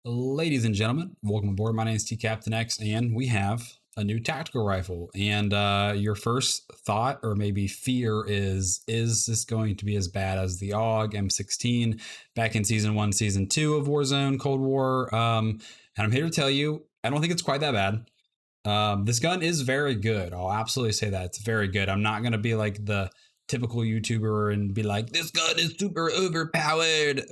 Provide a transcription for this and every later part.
Ladies and gentlemen, welcome aboard. My name is T Captain X, and we have a new tactical rifle. And your first thought or maybe fear is this going to be as bad as the AUG M16 back in Season 1, Season 2 of Warzone, Cold War? And I'm here to tell you, I don't think it's quite that bad. This gun is very good. I'll absolutely say that. It's very good. I'm not going to be like the typical YouTuber and be like, this gun is super overpowered.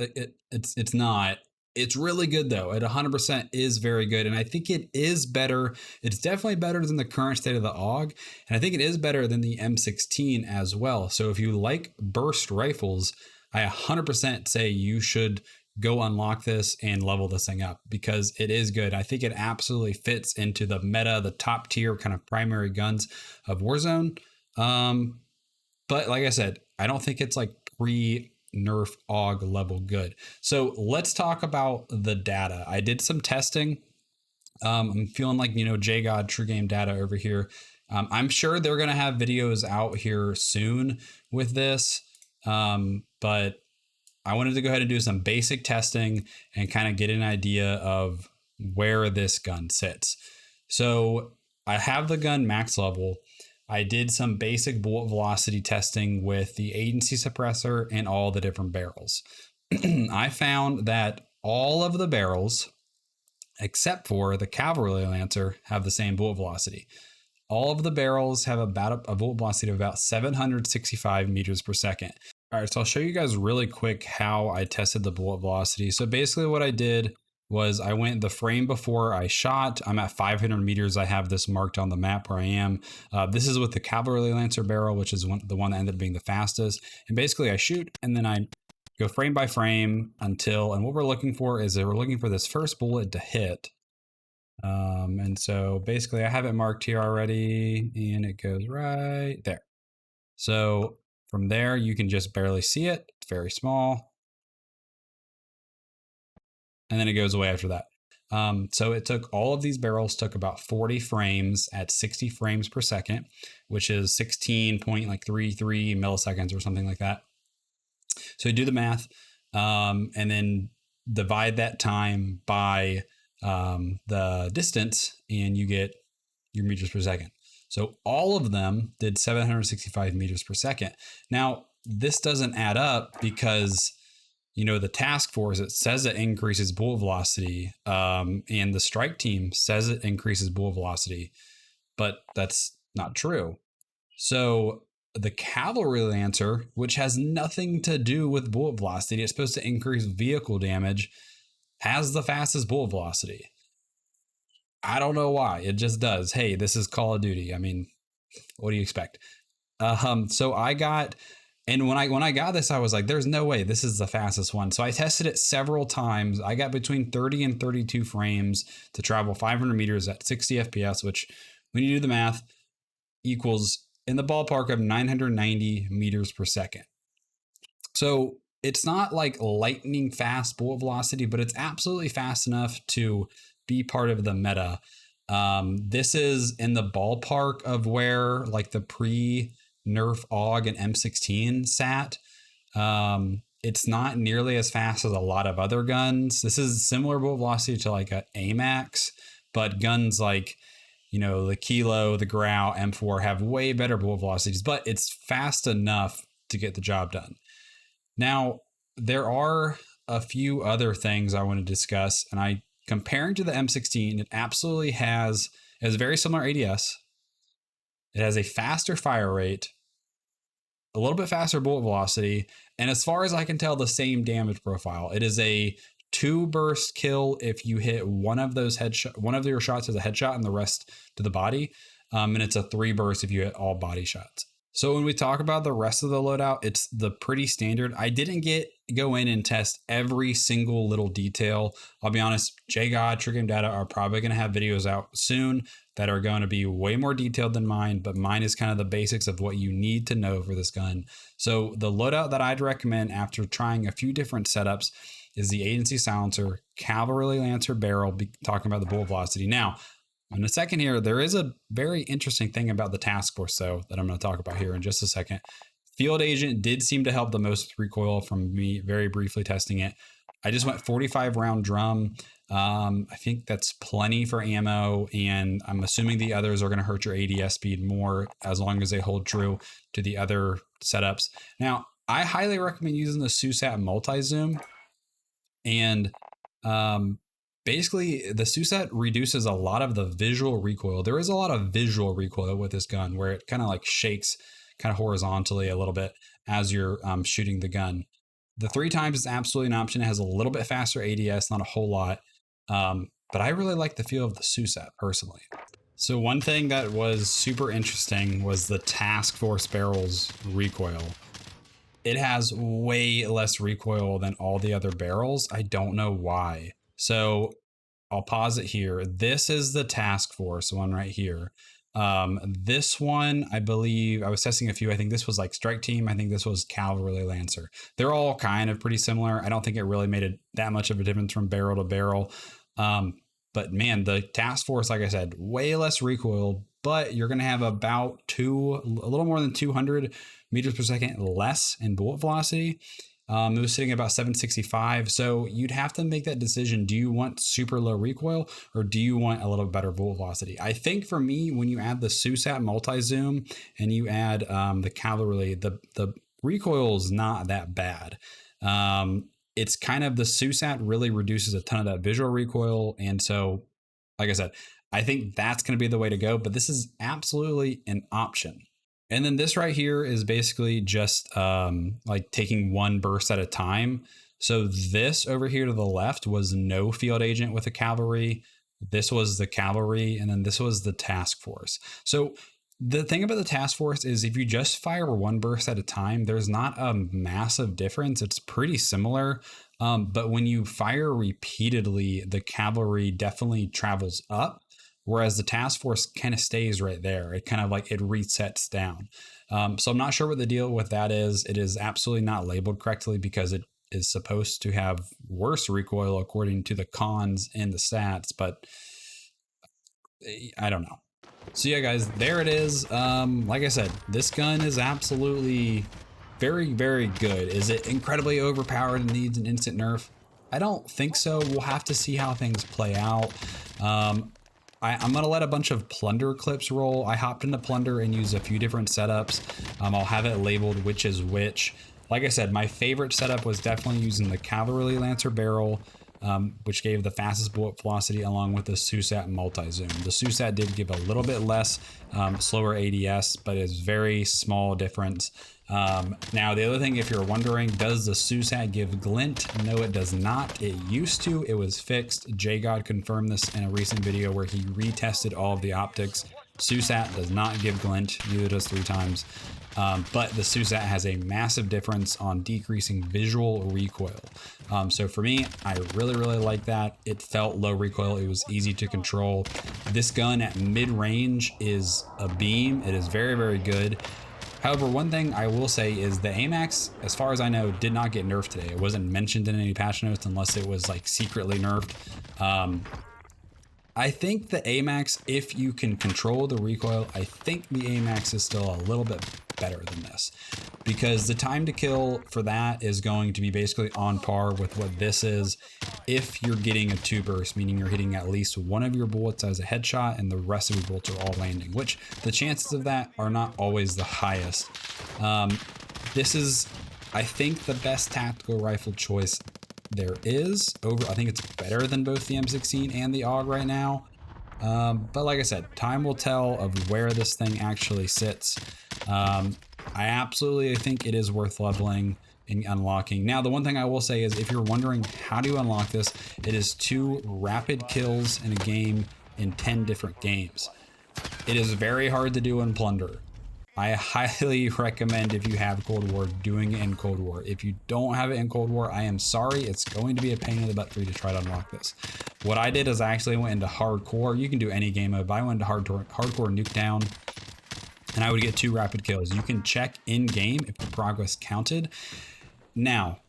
It's not. It's really good though. It 100% is very good. And I think it is better. It's definitely better than the current state of the AUG. And I think it is better than the M16 as well. So if you like burst rifles, I 100% say you should go unlock this and level this thing up because it is good. I think it absolutely fits into the meta, the top tier kind of primary guns of Warzone. But like I said, I don't think it's like pre-nerf AUG level good. So let's talk about the data. I did some testing. I'm feeling like, JGod True Game Data over here. I'm sure they're going to have videos out here soon with this. But I wanted to go ahead and do some basic testing and kind of get an idea of where this gun sits. So I have the gun max level. I did some basic bullet velocity testing with the agency suppressor and all the different barrels. I found that all of the barrels, except for the cavalry lancer, have the same bullet velocity. All of the barrels have about a bullet velocity of about 765 meters per second. All right, so I'll show you guys really quick how I tested the bullet velocity. So basically what I did was I went the frame before I shot. I'm at 500 meters. I have this marked on the map where I am. This is with the cavalry lancer barrel, which is the one that ended up being the fastest. And basically I shoot and then I go frame by frame until, and what we're looking for is that we're looking for this first bullet to hit. And so basically I have it marked here already and it goes right there. So from there, you can just barely see it. It's very small. And then it goes away after that. So it took all of these barrels took about 40 frames at 60 frames per second, which is 16.33 milliseconds or something like that. So you do the math and then divide that time by the distance and you get your meters per second. So all of them did 765 meters per second. Now, this doesn't add up because the task force, it says it increases bullet velocity, and the strike team says it increases bullet velocity, but that's not true. So the cavalry lancer, which has nothing to do with bullet velocity, it's supposed to increase vehicle damage, has the fastest bullet velocity. I don't know why. It just does. Hey, this is Call of Duty. I mean, what do you expect? So I got... And when I got this, I was like, there's no way this is the fastest one. So I tested it several times. I got between 30 and 32 frames to travel 500 meters at 60 FPS, which when you do the math equals in the ballpark of 990 meters per second. So it's not like lightning fast bullet velocity, but it's absolutely fast enough to be part of the meta. This is in the ballpark of where like the pre-nerf AUG and M16 sat. It's not nearly as fast as a lot of other guns. This is similar bullet velocity to like a AMAX, but guns like, the Kilo, the Grau, M4 have way better bullet velocities, but it's fast enough to get the job done. Now, there are a few other things I want to discuss, and comparing to the M16, it absolutely has very similar ADS. It has a faster fire rate, a little bit faster bullet velocity, and as far as I can tell, the same damage profile. It is a 2-burst kill if you hit one of your shots as a headshot and the rest to the body, and it's a 3-burst if you hit all body shots. So when we talk about the rest of the loadout, it's the pretty standard. I didn't go in and test every single little detail. I'll be honest, JGod True Game Data are probably going to have videos out soon that are going to be way more detailed than mine, but mine is kind of the basics of what you need to know for this gun. So the loadout that I'd recommend after trying a few different setups is the agency silencer, cavalry lancer barrel, talking about the bullet velocity. Now, in a second here, there is a very interesting thing about the task force, though, that I'm going to talk about here in just a second. Field agent did seem to help the most with recoil from me very briefly testing it. I just went 45 round drum. I think that's plenty for ammo, and I'm assuming the others are going to hurt your ADS speed more as long as they hold true to the other setups. Now, I highly recommend using the Susat multi-zoom, and basically the Susat reduces a lot of the visual recoil. There is a lot of visual recoil with this gun where it kind of like shakes kind of horizontally a little bit as you're shooting the gun. The 3 times is absolutely an option. It has a little bit faster ADS, not a whole lot. But I really like the feel of the Susat personally. So one thing that was super interesting was the Task Force barrel's recoil. It has way less recoil than all the other barrels. I don't know why. So I'll pause it here. This is the Task Force one right here. This one, I believe I was testing a few. I think this was like Strike Team. I think this was Cavalry Lancer. They're all kind of pretty similar. I don't think it really made it that much of a difference from barrel to barrel. But man, the Task Force, like I said, way less recoil, but you're going to have about a little more than 200 meters per second less in bullet velocity. It was sitting at about 765. So you'd have to make that decision. Do you want super low recoil or do you want a little better bullet velocity? I think for me, when you add the Susat multi-zoom and you add the cavalry, the recoil is not that bad. It's kind of the Susat really reduces a ton of that visual recoil. And so, like I said, I think that's going to be the way to go, but this is absolutely an option. And then this right here is basically just like taking one burst at a time. So this over here to the left was no field agent with a cavalry. This was the cavalry, and then this was the Task Force. So the thing about the Task Force is if you just fire one burst at a time, there's not a massive difference. It's pretty similar. But when you fire repeatedly, the cavalry definitely travels up, whereas the Task Force kind of stays right there. It kind of like it resets down. So I'm not sure what the deal with that is. It is absolutely not labeled correctly because it is supposed to have worse recoil according to the cons in the stats, but I don't know. So yeah, guys, there it is. Like I said, this gun is absolutely very, very good. Is it incredibly overpowered and needs an instant nerf? I don't think so. We'll have to see how things play out. I'm going to let a bunch of Plunder clips roll. I hopped into Plunder and used a few different setups. I'll have it labeled which is which. Like I said, my favorite setup was definitely using the Cavalry Lancer barrel, which gave the fastest bullet velocity along with the Susat multi-zoom. The Susat did give a little bit less slower ADS, but it's very small difference. Now, the other thing, if you're wondering, does the Susat give glint? No, it does not. It used to. It was fixed. JGod confirmed this in a recent video where he retested all of the optics. Susat does not give glint, neither does 3 times. But the Susat has a massive difference on decreasing visual recoil. So for me, I really, really like that. It felt low recoil. It was easy to control. This gun at mid-range is a beam. It is very, very good. However, one thing I will say is the AMAX, as far as I know, did not get nerfed today. It wasn't mentioned in any patch notes unless it was like secretly nerfed. I think the AMAX, if you can control the recoil, I think the AMAX is still a little bit better than this, because the time to kill for that is going to be basically on par with what this is if you're getting a 2 burst, meaning you're hitting at least one of your bullets as a headshot and the rest of your bullets are all landing, which the chances of that are not always the highest. This is, I think, the best tactical rifle choice there is. I think it's better than both the M16 and the AUG right now. But like I said, time will tell of where this thing actually sits. I absolutely think it is worth leveling and unlocking. Now, the one thing I will say is if you're wondering how do you unlock this, it is 2 rapid kills in a game in 10 different games. It is very hard to do in Plunder. I highly recommend, if you have Cold War, doing it in Cold War. If you don't have it in Cold War, I am sorry. It's going to be a pain in the butt for you to try to unlock this. What I did is I actually went into Hardcore. You can do any game mode, but I went into Hardcore Nukedown, and I would get 2 rapid kills. You can check in-game if the progress counted. Now,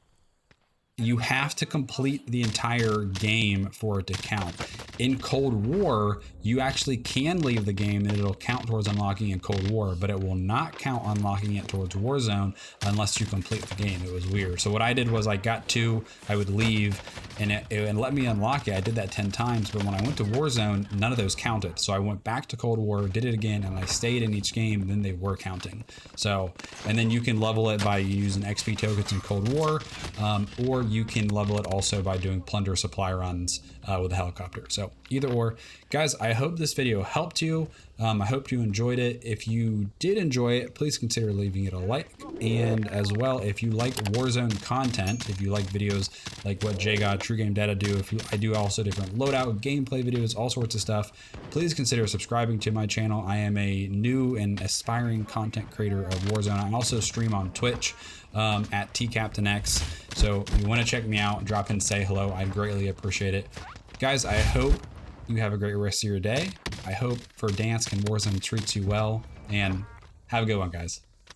you have to complete the entire game for it to count. In Cold War, you actually can leave the game and it'll count towards unlocking in Cold War, but it will not count unlocking it towards Warzone unless you complete the game. It was weird. So what I did was I got 2, I would leave, and it let me unlock it. I did that 10 times, but when I went to Warzone, none of those counted. So I went back to Cold War, did it again, and I stayed in each game, and then they were counting. So, and then you can level it by using XP tokens in Cold War, or you can level it also by doing plunder supply runs with a helicopter. So either or. Guys, I hope this video helped you. I hope you enjoyed it. If you did enjoy it, please consider leaving it a like. And as well, if you like Warzone content, if you like videos like what JGod, True Game Data do, I do also different loadout gameplay videos, all sorts of stuff, please consider subscribing to my channel. I am a new and aspiring content creator of Warzone. I also stream on Twitch at TCaptainX. So if you want to check me out, drop in, say hello. I'd greatly appreciate it. Guys, I hope you have a great rest of your day. I hope Verdansk and Warzone treats you well, and have a good one, guys.